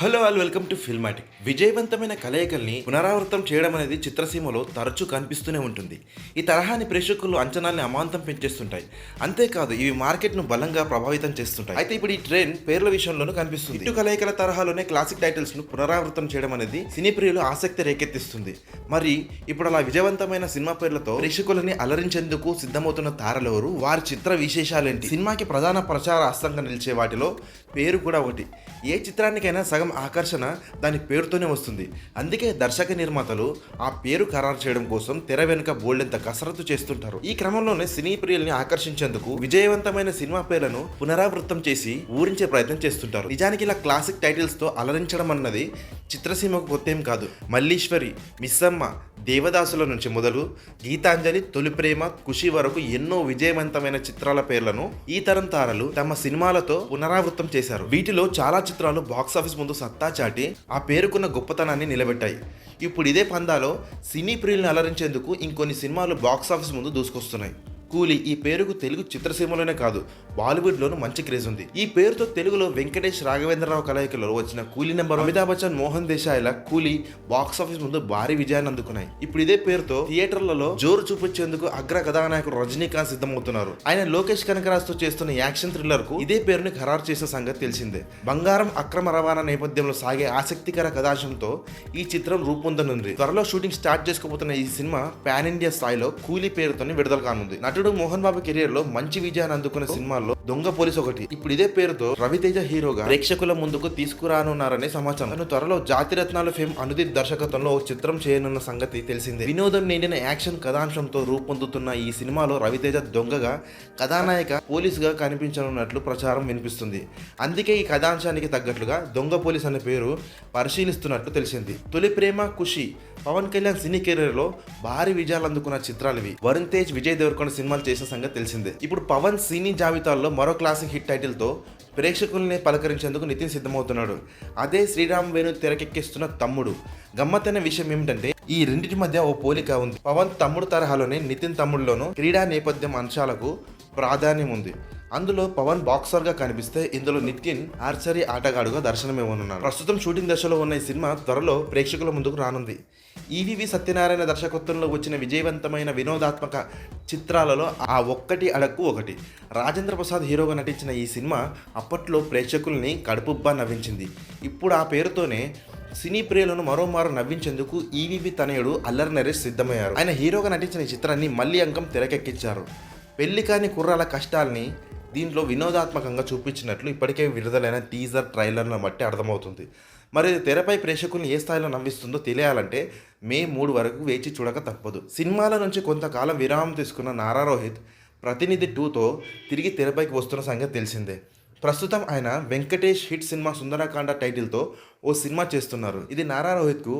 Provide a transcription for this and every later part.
Hello all welcome to Filmatic. విజయవంతమైన కలయికల్ని పునరావృతం చేయడం అనేది చిత్రసీమలో తరచూ కనిపిస్తూనే ఉంటుంది. ఈ తరహాని ప్రేక్షకులు అంచనాల్ని అమాంతం పెంచేస్తుంటాయి. అంతేకాదు ఇవి మార్కెట్ను బలంగా ప్రభావితం చేస్తుంటాయి. అయితే ఇప్పుడు ఈ ట్రెండ్ పేర్ల విషయంలోనూ కనిపిస్తుంది. ఇటు కలయికల తరహాలోనే క్లాసిక్ టైటిల్స్ ను పునరావృతం చేయడం అనేది సినీ ప్రియులు ఆసక్తి రేకెత్తిస్తుంది. మరి ఇప్పుడు అలా విజయవంతమైన సినిమా పేర్లతో ప్రేక్షకులని అలరించేందుకు సిద్ధమవుతున్న తారలెవరు, వారి చిత్ర విశేషాలేంటి? సినిమాకి ప్రధాన ప్రచార అస్తంగా నిలిచే వాటిలో పేరు కూడా ఒకటి. ఏ చిత్రానికైనా సగం ఆకర్షణ దాని పేరుతోనే వస్తుంది. అందుకే దర్శక నిర్మాతలు ఆ పేరు ఖరారు చేయడం కోసం తెర వెనుక బోల్డెంత కసరత్తు చేస్తుంటారు. ఈ క్రమంలోనే సినీ ప్రియుల్ని ఆకర్షించేందుకు విజయవంతమైన సినిమా పేర్లను పునరావృతం చేసి ఊరించే ప్రయత్నం చేస్తుంటారు. నిజానికి ఇలా క్లాసిక్ టైటిల్స్ తో అలరించడం అన్నది చిత్రసీమకు కొత్తేం కాదు. మల్లీశ్వరి, మిస్సమ్మ, దేవదాసుల నుంచి మొదలు గీతాంజలి, తొలి ప్రేమ, ఖుషి వరకు ఎన్నో విజయవంతమైన చిత్రాల పేర్లను ఈ తరం తారలు తమ సినిమాలతో పునరావృతం చేశారు. వీటిలో చాలా చిత్రాలు బాక్సాఫీస్ ముందు సత్తా చాటి ఆ పేరుకున్న గొప్పతనాన్ని నిలబెట్టాయి. ఇప్పుడు ఇదే పందాలో సినీ ప్రియులను అలరించేందుకు ఇంకొన్ని సినిమాలు బాక్సాఫీస్ ముందు దూసుకొస్తున్నాయి. కూలీ ఈ పేరుకు తెలుగు చిత్రసీమలోనే కాదు బాలీవుడ్లోనూ మంచి క్రేజ్ ఉంది. ఈ పేరుతో తెలుగులో వెంకటేష్ రాఘవేంద్రరావు కలయికలో వచ్చిన కూలీ నెంబర్, అమితాబ్ బచ్చన్, మోహన్ దేశాయ్ల కూలీ బాక్సాఫీస్ ముందు భారీ విజయాన్ని అందుకున్నాయి. ఇప్పుడు ఇదే పేరుతో థియేటర్లలో జోరు చూపించేందుకు అగ్ర కథానాయకుడు రజనీకాంత్ సిద్ధమవుతున్నారు. ఆయన లోకేష్ కనకరాజ్తో చేస్తున్న యాక్షన్ థ్రిల్లర్ కు ఇదే పేరుని ఖరారు చేసిన సంగతి తెలిసిందే. బంగారం అక్రమ రవాణా నేపథ్యంలో సాగే ఆసక్తికర కథాంశంతో ఈ చిత్రం రూపొందనుంది. త్వరలో షూటింగ్ స్టార్ట్ చేసుకోబోతున్న ఈ సినిమా పాన్ ఇండియా స్థాయిలో కూలీ పేరుతోనే విడుదల కానుంది. నటుడు మోహన్ బాబు కెరియర్ లో మంచి విజయాన్ని అందుకున్న సినిమాల్లో దొంగ పోలీస్ ఒకటి. ఇప్పుడు ఇదే పేరుతో రవితేజ హీరోగా ప్రేక్షకుల ముందుకు తీసుకురానున్నారనే సమాచారం. తను త్వరలో జాతిరత్నాల ఫేమ్ అనుదీప్ దర్శకత్వంలో ఒక చిత్రం చేయనున్న సంగతి తెలిసిందే. వినోదం నిండిన యాక్షన్ కథాంశంతో రూపొందుతున్న ఈ సినిమాలో రవితేజ దొంగగా, కథానాయక పోలీస్ గా కనిపించనున్నట్లు ప్రచారం వినిపిస్తుంది. అందుకే ఈ కథాంశానికి తగ్గట్లుగా దొంగ పోలీస్ అనే పేరు పరిశీలిస్తున్నట్లు తెలిసింది. తొలి ప్రేమ, ఖుషి పవన్ కళ్యాణ్ సినీ కెరీర్ లో భారీ విజయాలు అందుకున్న చిత్రాలు ఇవి. వరుణ్ తేజ్, విజయ్ దేవరకొండ సినిమాలు చేసిన సంగతి తెలిసిందే. ఇప్పుడు పవన్ సినీ జాబితాల్లో మరో క్లాసిక్ హిట్ టైటిల్ తో ప్రేక్షకుల్ని పలకరించేందుకు నితిన్ సిద్ధమవుతున్నాడు. అదే శ్రీరామ్ వేణు తెరకెక్కిస్తున్న తమ్ముడు. గమ్మత్తైన విషయం ఏమిటంటే ఈ రెండింటి మధ్య ఓ పోలిక ఉంది. పవన్ తమ్ముడు తరహాలోనే నితిన్ తమ్ముడులోనూ క్రీడా నేపథ్యం అంశాలకు ప్రాధాన్యం ఉంది. అందులో పవన్ బాక్సర్ గా కనిపిస్తే ఇందులో నితిన్ ఆర్చరీ ఆటగాడుగా దర్శనమివ్వనున్నారు. ప్రస్తుతం షూటింగ్ దశలో ఉన్న ఈ సినిమా త్వరలో ప్రేక్షకుల ముందుకు రానుంది. ఈవీవి సత్యనారాయణ దర్శకత్వంలో వచ్చిన విజయవంతమైన వినోదాత్మక చిత్రాలలో ఆ ఒక్కటి అడక్కు ఒకటి. రాజేంద్ర ప్రసాద్ హీరోగా నటించిన ఈ సినిమా అప్పట్లో ప్రేక్షకుల్ని కడుపుబ్బా నవ్వించింది. ఇప్పుడు ఆ పేరుతోనే సినీ ప్రియులను మరోమారు నవ్వించేందుకు ఈవీవి తనయుడు అల్లరి నరేష్ సిద్ధమయ్యారు. ఆయన హీరోగా నటించిన ఈ చిత్రాన్ని మళ్ళీ అంకం తెరకెక్కించారు. పెళ్లి కాని కుర్రాల కష్టాల్ని దీంట్లో వినోదాత్మకంగా చూపించినట్లు ఇప్పటికే విడుదలైన టీజర్, ట్రైలర్లను బట్టి అర్థమవుతుంది. మరి తెరపై ప్రేక్షకుల్ని ఏ స్థాయిలో నవ్విస్తుందో తెలియాలంటే మే 3 వరకు వేచి చూడక తప్పదు. సినిమాల నుంచి కొంతకాలం విరామం తీసుకున్న నారా రోహిత్ ప్రతినిధి 2తో తిరిగి తెరపైకి వస్తున్న సంగతి తెలిసిందే. ప్రస్తుతం ఆయన వెంకటేష్ హిట్ సినిమా సుందరకాండ టైటిల్తో ఓ సినిమా చేస్తున్నారు. ఇది నారా రోహిత్కు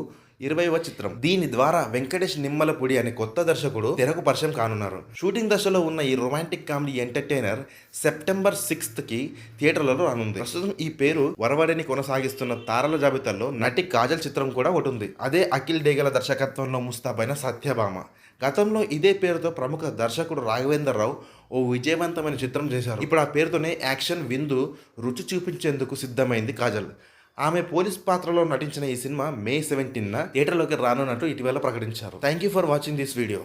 20వ చిత్రం. దీని ద్వారా వెంకటేష్ నిమ్మలపూడి అనే కొత్త దర్శకుడు తెరకు పరిచయం కానున్నారు. షూటింగ్ దశలో ఉన్న ఈ romantic comedy entertainer September 6th థియేటర్లలో రానుంది. ప్రస్తుతం ఈ పేరు వరవడిని కొనసాగిస్తున్న తారల జాబితాలో నటి కాజల్ చిత్రం కూడా ఒకటి ఉంది. అదే అఖిల్ డేగల దర్శకత్వంలో ముస్తాబైన సత్యభామ. గతంలో ఇదే పేరుతో ప్రముఖ దర్శకుడు రాఘవేంద్రరావు ఓ విజయవంతమైన చిత్రం చేశారు. ఇప్పుడు ఆ పేరుతోనే యాక్షన్ విందు రుచి చూపించేందుకు సిద్ధమైంది కాజల్. ఆమె పోలీస్ పాత్రలో నటించిన ఈ సినిమా మే 17న థియేటర్లోకి రానున్నట్టు ఇటీవల ప్రకటించారు. Thank you for watching this video.